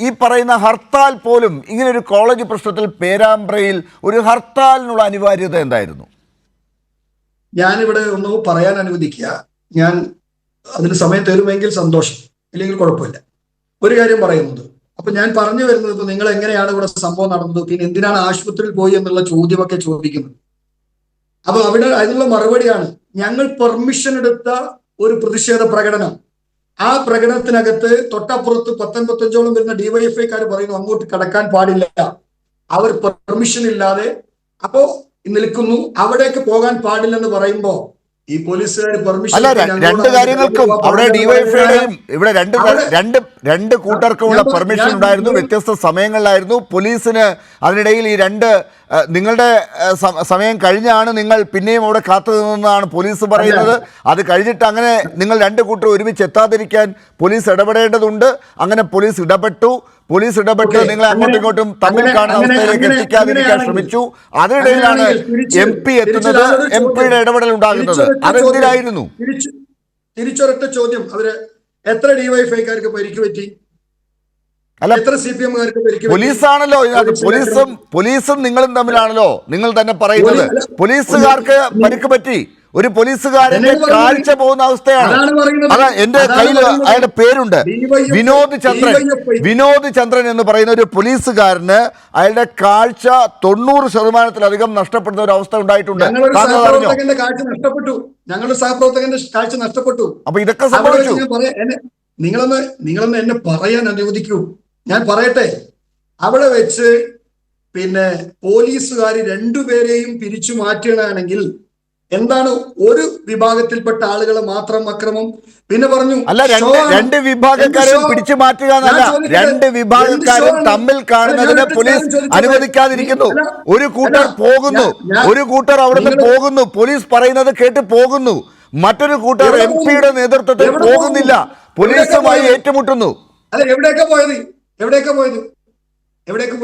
ഈ പറയുന്ന ഹർത്താൽ പോലും ഇങ്ങനൊരു കോളേജ് പ്രശ്നത്തിൽ പേരാമ്പ്രയിൽ ഒരു ഹർത്താലിനുള്ള അനിവാര്യത എന്തായിരുന്നു? ഞാനിവിടെ ഒന്ന് പറയാൻ അനുവദിക്കുക. ഞാൻ അതിന് സമയം തരുമെങ്കിൽ സന്തോഷം, ഇല്ലെങ്കിൽ കുഴപ്പമില്ല. ഒരു കാര്യം പറയുന്നത്, അപ്പൊ ഞാൻ പറഞ്ഞു വരുന്നത്, നിങ്ങൾ എങ്ങനെയാണ് ഇവിടെ സംഭവം നടന്നത്, പിന്നെ എന്തിനാണ് ആശുപത്രിയിൽ പോയി എന്നുള്ള ചോദ്യമൊക്കെ ചോദിക്കുന്നത്. അപ്പൊ അവിടെ അതിനുള്ള മറുപടിയാണ്, ഞങ്ങൾ പെർമിഷൻ എടുത്ത ഒരു പ്രതിഷേധ പ്രകടനം. ആ പ്രകടനത്തിനകത്ത് തൊട്ടപ്പുറത്ത് 15-15ഓളം വരുന്ന ഡിവൈഎഫ്ഐക്കാർ പറയുന്നു അങ്ങോട്ട് കടക്കാൻ പാടില്ല, അവർ പെർമിഷൻ ഇല്ലാതെ അപ്പോ നിൽക്കുന്നു, അവിടേക്ക് പോകാൻ പാടില്ലെന്ന് പറയുമ്പോ ഈ പോലീസുകാർ പെർമിഷൻ അല്ല, രണ്ട് കാര്യങ്ങൾക്കും അവിടെ ഡിവൈഎഫ്ഐയുടെയും ഇവിടെ രണ്ട് കൂട്ടർക്കുമുള്ള പെർമിഷൻ ഉണ്ടായിരുന്നു, വ്യത്യസ്ത സമയങ്ങളിലായിരുന്നു. പോലീസിന് അതിനിടയിൽ ഈ നിങ്ങളുടെ സമയം കഴിഞ്ഞാണ് നിങ്ങൾ പിന്നെയും അവിടെ കാത്തു നിന്നതാണ് പോലീസ് പറയുന്നത്. അത് കഴിഞ്ഞിട്ട് അങ്ങനെ നിങ്ങൾ രണ്ട് കൂട്ടർ ഒരുമിച്ച് എത്താതിരിക്കാൻ പോലീസ് ഇടപെടേണ്ടതുണ്ട്. അങ്ങനെ പോലീസ് ഇടപെട്ട് നിങ്ങളെ അങ്ങോട്ടും ഇങ്ങോട്ടും തമ്മിൽ കാണുന്ന അവസ്ഥയിലേക്ക് എത്തിക്കാതിരിക്കാൻ ശ്രമിച്ചു. അതിനിടയിലാണ് MP എത്തുന്നത്, MPയുടെ ഇടപെടൽ ഉണ്ടാകുന്നത്. അതെന്തിനായിരുന്നു? തിരിച്ചൊരൊറ്റ ചോദ്യം, അവര് എത്ര ഡിവൈഎഫ്ഐക്കാർക്ക് പരിക്ക് പറ്റി? അല്ല, പോലീസാണല്ലോ ഇതിനകത്ത്. പോലീസും നിങ്ങളും തമ്മിലാണല്ലോ നിങ്ങൾ തന്നെ പറയുന്നത്. പോലീസുകാർക്ക് പരിക്ക് പറ്റി, ഒരു പോലീസുകാരന്റെ കാഴ്ച പോകുന്ന അവസ്ഥയാണ്. അതാ എന്റെ കയ്യിൽ അയാളുടെ പേരുണ്ട്, വിനോദ് ചന്ദ്രൻ എന്ന് പറയുന്ന ഒരു പോലീസുകാരന് അയാളുടെ കാഴ്ച 90% നഷ്ടപ്പെടുന്ന ഒരു അവസ്ഥ ഉണ്ടായിട്ടുണ്ട്. ഞങ്ങളുടെ സഹപ്രവർത്തകന്റെ കാഴ്ച നഷ്ടപ്പെട്ടു. അപ്പൊ ഇതൊക്കെ സംഭവിച്ചു. നിങ്ങളൊന്ന് എന്നെ പറയാൻ അനുവദിക്കൂ, ഞാൻ പറയട്ടെ. അവിടെ വെച്ച് പിന്നെ പോലീസുകാർ രണ്ടുപേരെയും പിരിച്ചു മാറ്റുകയാണെങ്കിൽ എന്താണ് ഒരു വിഭാഗത്തിൽപ്പെട്ട ആളുകളെ മാത്രം അക്രമം? പിന്നെ പറഞ്ഞു അല്ല, രണ്ട് വിഭാഗക്കാരെയും പിടിച്ചു മാറ്റുക എന്നല്ല, രണ്ട് വിഭാഗക്കാരും തമ്മിൽ കാണുന്നതിന് പോലീസ് അനുവദിക്കാതിരിക്കുന്നു. ഒരു കൂട്ടർ പോകുന്നു, ഒരു കൂട്ടർ അവിടുന്ന് പോകുന്നു, പോലീസ് പറയുന്നത് കേട്ട് പോകുന്നു. മറ്റൊരു കൂട്ടർ MPയുടെ നേതൃത്വത്തിൽ പോകുന്നില്ല, പോലീസുമായി ഏറ്റുമുട്ടുന്നു. അല്ല, എവിടെയൊക്കെ പോയത്? നിങ്ങൾ പറയും, എവിടെയൊക്കെ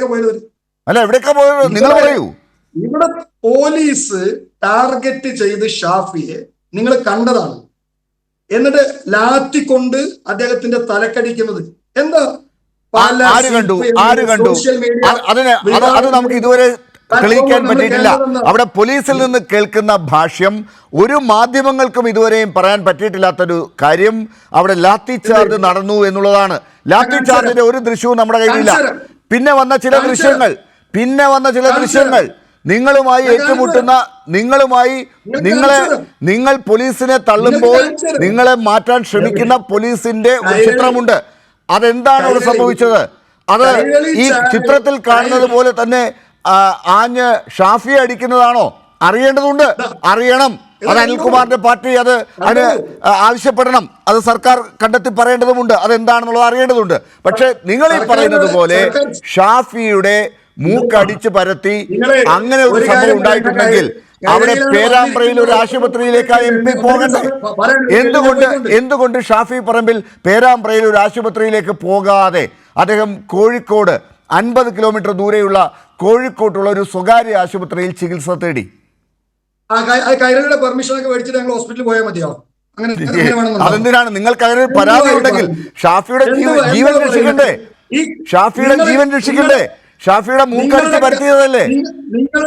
പോയത്? അല്ല, എവിടെയൊക്കെ പോയത് നിങ്ങൾ പറയൂ. ഇവിടെ പോലീസ് ടാർഗറ്റ് ചെയ്ത് ഷാഫിയെ നിങ്ങൾ കണ്ടതാണ്. എന്നിട്ട് ലാത്തി കൊണ്ട് അദ്ദേഹത്തിന്റെ തലക്കടിക്കുന്നത് എന്താ? ആര് കണ്ടു? അത് നമുക്ക് ഇതുവരെ തെളിയിക്കാൻ പറ്റിയിട്ടില്ല. അവിടെ പോലീസിൽ നിന്ന് കേൾക്കുന്ന ഭാഷ്യം ഒരു മാധ്യമങ്ങൾക്കും ഇതുവരെയും പറയാൻ പറ്റിയിട്ടില്ലാത്തൊരു കാര്യം, അവിടെ ലാത്തി ചാർജ് നടന്നു എന്നുള്ളതാണ്. ലാത്തി ചാർജിന്റെ ഒരു ദൃശ്യവും നമ്മുടെ കയ്യിലില്ല. പിന്നെ വന്ന ചില ദൃശ്യങ്ങൾ നിങ്ങളുമായി ഏറ്റുമുട്ടുന്ന, നിങ്ങൾ പോലീസിനെ തള്ളുമ്പോൾ നിങ്ങളെ മാറ്റാൻ ശ്രമിക്കുന്ന പോലീസിന്റെ ഒരു ചിത്രമുണ്ട്. അതെന്താണ് അവിടെ സംഭവിച്ചത്? അത് ഈ ചിത്രത്തിൽ കാണുന്നത് പോലെ തന്നെ ആഞ്ഞ് ഷാഫിയെ അടിക്കുന്നതാണോ? അറിയണം. അത് അനിൽകുമാറിന്റെ പാർട്ടി അതിന് ആവശ്യപ്പെടണം, അത് സർക്കാർ കണ്ടെത്തി പറയേണ്ടതുമുണ്ട്, അതെന്താണെന്നുള്ളത് അറിയേണ്ടതുണ്ട്. പക്ഷെ നിങ്ങൾ ഈ പറയുന്നത് പോലെ ഷാഫിയുടെ മൂക്കടിച്ച് പരത്തി അങ്ങനെ ഒരു സംഭവം ഉണ്ടായിട്ടുണ്ടെങ്കിൽ അവിടെ പേരാമ്പ്രയിൽ ഒരു ആശുപത്രിയിലേക്ക് MP പോകണ്ടേ? എന്തുകൊണ്ട് ഷാഫി പറമ്പിൽ പേരാമ്പ്രയിൽ ഒരു ആശുപത്രിയിലേക്ക് പോകാതെ അദ്ദേഹം കോഴിക്കോട് 50 കിലോമീറ്റർ ദൂരെയുള്ള കോഴിക്കോട്ടുള്ള ഒരു സ്വകാര്യ ആശുപത്രിയിൽ ചികിത്സ തേടി? അതെന്തിനാണ്? നിങ്ങൾക്ക് അങ്ങനെ പരാതി ഉണ്ടെങ്കിൽ ഷാഫിയുടെ ജീവൻ രക്ഷിക്കണ്ടേ? ഷാഫിയുടെ മൂക്കടിച്ച് പരത്തിയതല്ലേ?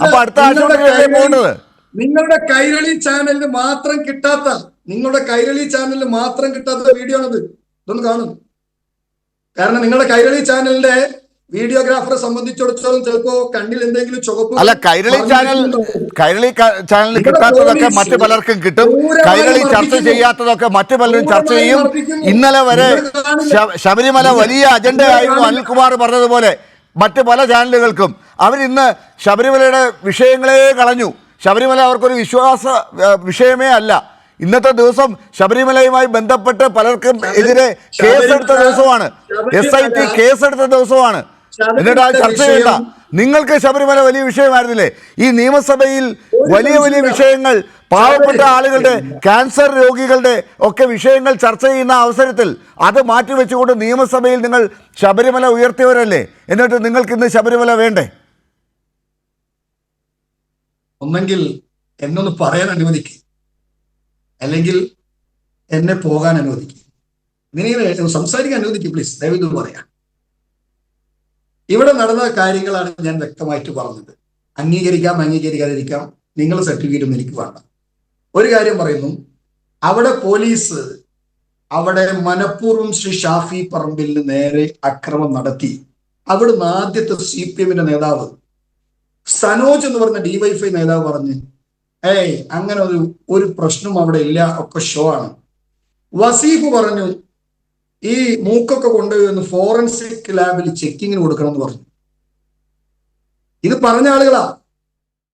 അപ്പൊ അടുത്ത ആശുപത്രിയിലല്ലേ പോകേണ്ടത്? നിങ്ങളുടെ കൈരളി ചാനലിന് മാത്രം കിട്ടാത്ത വീഡിയോ ആണത്. ഇതൊന്ന് കാണും. കാരണം നിങ്ങളുടെ കൈരളി ചാനലിന്റെ വീഡിയോഗ്രാഫറെ സംബന്ധിച്ചിടത്തോളം ചിലപ്പോ കണ്ണിൽ എന്തെങ്കിലും ചുവപ്പ്. അല്ല, കൈരളി ചാനലിൽ കിട്ടാത്തതൊക്കെ മറ്റു പലർക്കും കിട്ടും. കൈരളി ചർച്ച ചെയ്യാത്തതൊക്കെ മറ്റു പലരും ചർച്ച ചെയ്യും. ഇന്നലെ വരെ ശബരിമല വലിയ അജണ്ടയായിരുന്നു അനിൽകുമാർ പറഞ്ഞതുപോലെ മറ്റ് പല ചാനലുകൾക്കും. അവരിന്ന് ശബരിമലയുടെ വിഷയങ്ങളെ കളഞ്ഞു. ശബരിമല അവർക്കൊരു വിശ്വാസ വിഷയമേ അല്ല. ഇന്നത്തെ ദിവസം ശബരിമലയുമായി ബന്ധപ്പെട്ട് പലർക്കും എതിരെ കേസെടുത്ത ദിവസമാണ്, SIT കേസെടുത്ത ദിവസമാണ്. എന്നിട്ട് ആ ചർച്ച ചെയ്യണ്ട. നിങ്ങൾക്ക് ശബരിമല വലിയ വിഷയമായിരുന്നില്ലേ? ഈ നിയമസഭയിൽ വലിയ വിഷയങ്ങൾ, പാവപ്പെട്ട ആളുകളുടെ, ക്യാൻസർ രോഗികളുടെ ഒക്കെ വിഷയങ്ങൾ ചർച്ച ചെയ്യുന്ന അവസരത്തിൽ അത് മാറ്റിവെച്ചുകൊണ്ട് നിയമസഭയിൽ നിങ്ങൾ ശബരിമല ഉയർത്തിയവരല്ലേ? എന്നിട്ട് നിങ്ങൾക്ക് ഇന്ന് ശബരിമല വേണ്ടേ? ഒന്നെങ്കിൽ എന്നൊന്ന് പറയാൻ അനുവദിക്കും, അല്ലെങ്കിൽ എന്നെ പോകാൻ അനുവദിക്കും. നിന്നെ സംസാരിക്കാൻ അനുവദിക്കും പ്ലീസ്, ദയവിത് പറയാം. ഇവിടെ നടന്ന കാര്യങ്ങളാണ് ഞാൻ വ്യക്തമായിട്ട് പറഞ്ഞത്. അംഗീകരിക്കാം അംഗീകരിക്കാതിരിക്കാം, നിങ്ങൾ സർട്ടിഫിക്കറ്റ് എനിക്ക് വേണ്ട. ഒരു കാര്യം പറയുന്നു, അവിടെ പോലീസ് അവിടെ മനഃപൂർവ്വം ശ്രീ ഷാഫി പറമ്പിലിന് നേരെ അക്രമം നടത്തി. അവിടുന്ന് ആദ്യത്തെ CPM നേതാവ് സനോജ് എന്ന് പറഞ്ഞ DYFI നേതാവ് പറഞ്ഞ് അങ്ങനെ ഒരു പ്രശ്നം അവിടെ ഇല്ല, ഒക്കെ ഷോ ആണ്. വസീഫ് പറഞ്ഞു ഈ മൂക്കൊക്കെ കൊണ്ടുപോയി ഫോറൻസിക് ലാബിൽ ചെക്കിങ്ങിന് കൊടുക്കണം എന്ന് പറഞ്ഞു. ഇത് പറഞ്ഞ ആളുകളാ.